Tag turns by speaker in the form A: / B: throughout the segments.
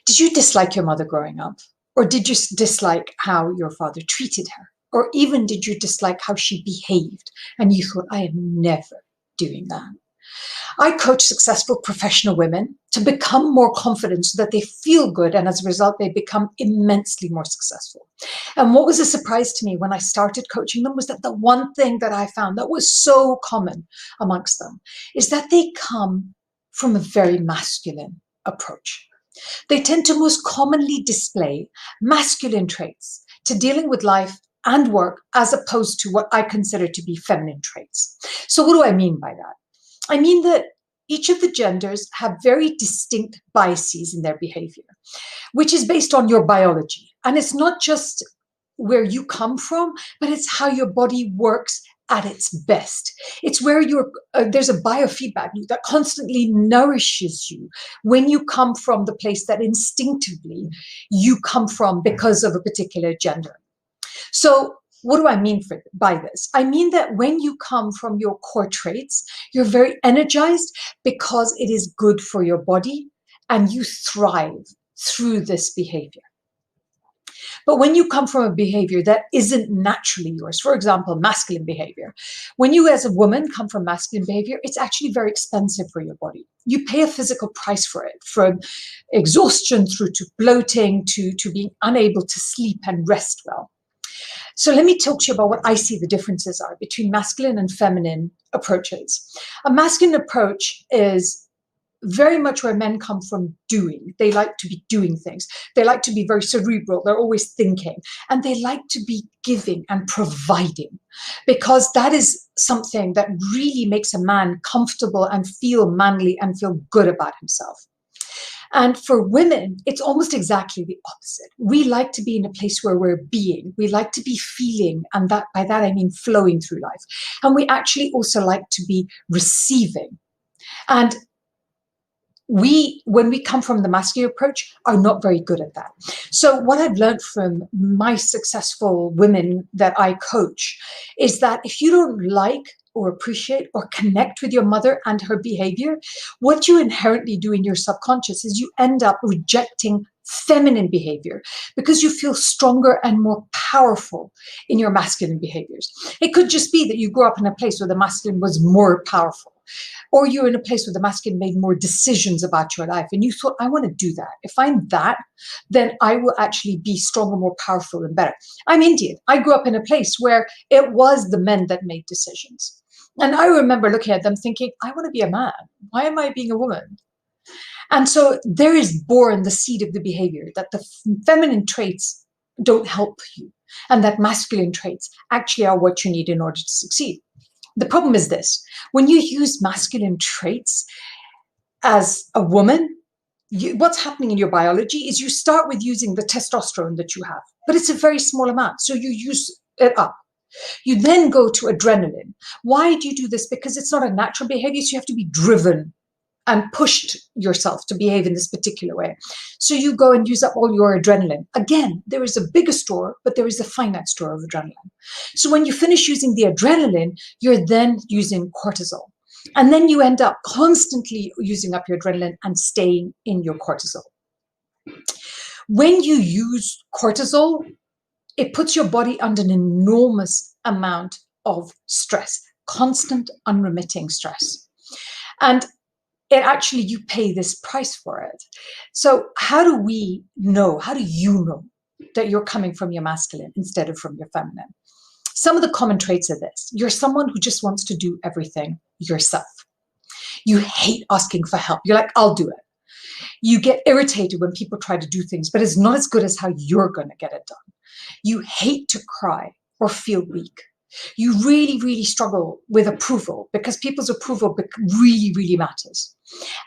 A: Did you dislike your mother growing up? Or did you dislike how your father treated her? Or even did you dislike how she behaved and you thought, I am never doing that? I coach successful professional women to become more confident so that they feel good, and as a result, they become immensely more successful. And what was a surprise to me when I started coaching them was that the one thing that I found that was so common amongst them is that they come from a very masculine approach. They tend to most commonly display masculine traits to dealing with life and work, as opposed to what I consider to be feminine traits. So what do I mean by that? I mean that each of the genders have very distinct biases in their behavior, which is based on your biology. And it's not just where you come from, but it's how your body works at its best. It's where there's a biofeedback loop that constantly nourishes you when you come from the place that instinctively you come from because of a particular gender. So what do I mean by this? I mean that when you come from your core traits, you're very energized because it is good for your body and you thrive through this behavior. But when you come from a behavior that isn't naturally yours, for example, masculine behavior, when you as a woman come from masculine behavior, it's actually very expensive for your body. You pay a physical price for it, from exhaustion through to bloating to being unable to sleep and rest well. So let me talk to you about what I see the differences are between masculine and feminine approaches. A masculine approach is very much where men come from doing. They like to be doing things. They like to be very cerebral. They're always thinking. And they like to be giving and providing, because that is something that really makes a man comfortable and feel manly and feel good about himself. And for women, it's almost exactly the opposite. We like to be in a place where we're being. We like to be feeling, and that by that I mean flowing through life. And we actually also like to be receiving. And when we come from the masculine approach, are not very good at that. So what I've learned from my successful women that I coach is that if you don't like or appreciate or connect with your mother and her behavior, what you inherently do in your subconscious is you end up rejecting feminine behavior because you feel stronger and more powerful in your masculine behaviors. It could just be that you grew up in a place where the masculine was more powerful, or you're in a place where the masculine made more decisions about your life and you thought, I want to do that. If I'm that, then I will actually be stronger, more powerful and better. I'm Indian. I grew up in a place where it was the men that made decisions. And I remember looking at them thinking, I want to be a man. Why am I being a woman? And so there is born the seed of the behavior that the feminine traits don't help you, and that masculine traits actually are what you need in order to succeed. The problem is this: when you use masculine traits as a woman, what's happening in your biology is you start with using the testosterone that you have, but it's a very small amount. So you use it up. You then go to adrenaline. Why do you do this? Because it's not a natural behavior, so you have to be driven and pushed yourself to behave in this particular way. So you go and use up all your adrenaline. Again, there is a bigger store, but there is a finite store of adrenaline. So when you finish using the adrenaline, you're then using cortisol. And then you end up constantly using up your adrenaline and staying in your cortisol. When you use cortisol, it puts your body under an enormous amount of stress, constant, unremitting stress. And it actually, you pay this price for it. So how do you know that you're coming from your masculine instead of from your feminine? Some of the common traits are this: you're someone who just wants to do everything yourself. You hate asking for help. You're like, I'll do it. You get irritated when people try to do things, but it's not as good as how you're going to get it done. You hate to cry or feel weak. You really, really struggle with approval because people's approval really, really matters.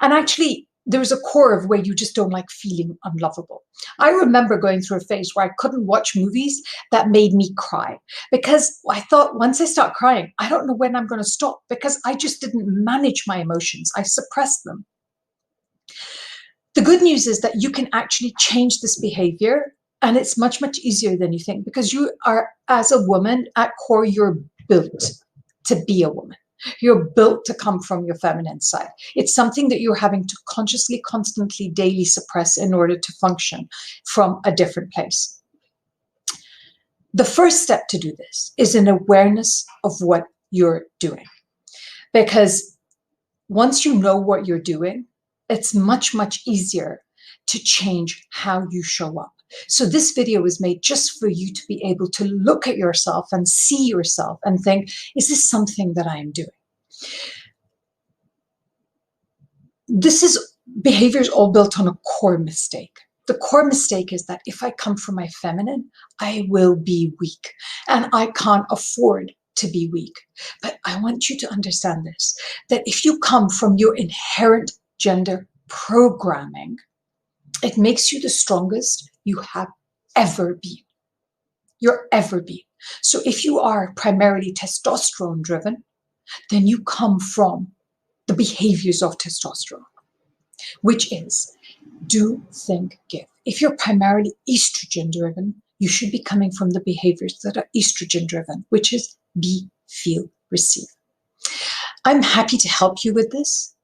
A: And actually, there's a core of where you just don't like feeling unlovable. I remember going through a phase where I couldn't watch movies that made me cry because I thought, once I start crying, I don't know when I'm going to stop, because I just didn't manage my emotions. I suppressed them. The good news is that you can actually change this behavior, and it's much, much easier than you think, because you are, as a woman, at core, you're built to be a woman. You're built to come from your feminine side. It's something that you're having to consciously, constantly, daily suppress in order to function from a different place. The first step to do this is an awareness of what you're doing. Because once you know what you're doing, it's much, much easier to change how you show up. So this video was made just for you to be able to look at yourself and see yourself and think, is this something that I am doing? Behavior is all built on a core mistake. The core mistake is that if I come from my feminine, I will be weak and I can't afford to be weak. But I want you to understand this, that if you come from your inherent gender programming, it makes you the strongest you have ever been. You're ever been. So if you are primarily testosterone driven, then you come from the behaviors of testosterone, which is do, think, give. If you're primarily estrogen driven, you should be coming from the behaviors that are estrogen driven, which is be, feel, receive. I'm happy to help you with this.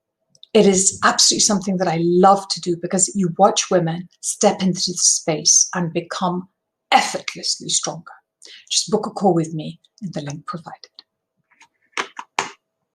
A: It is absolutely something that I love to do because you watch women step into this space and become effortlessly stronger. Just book a call with me in the link provided.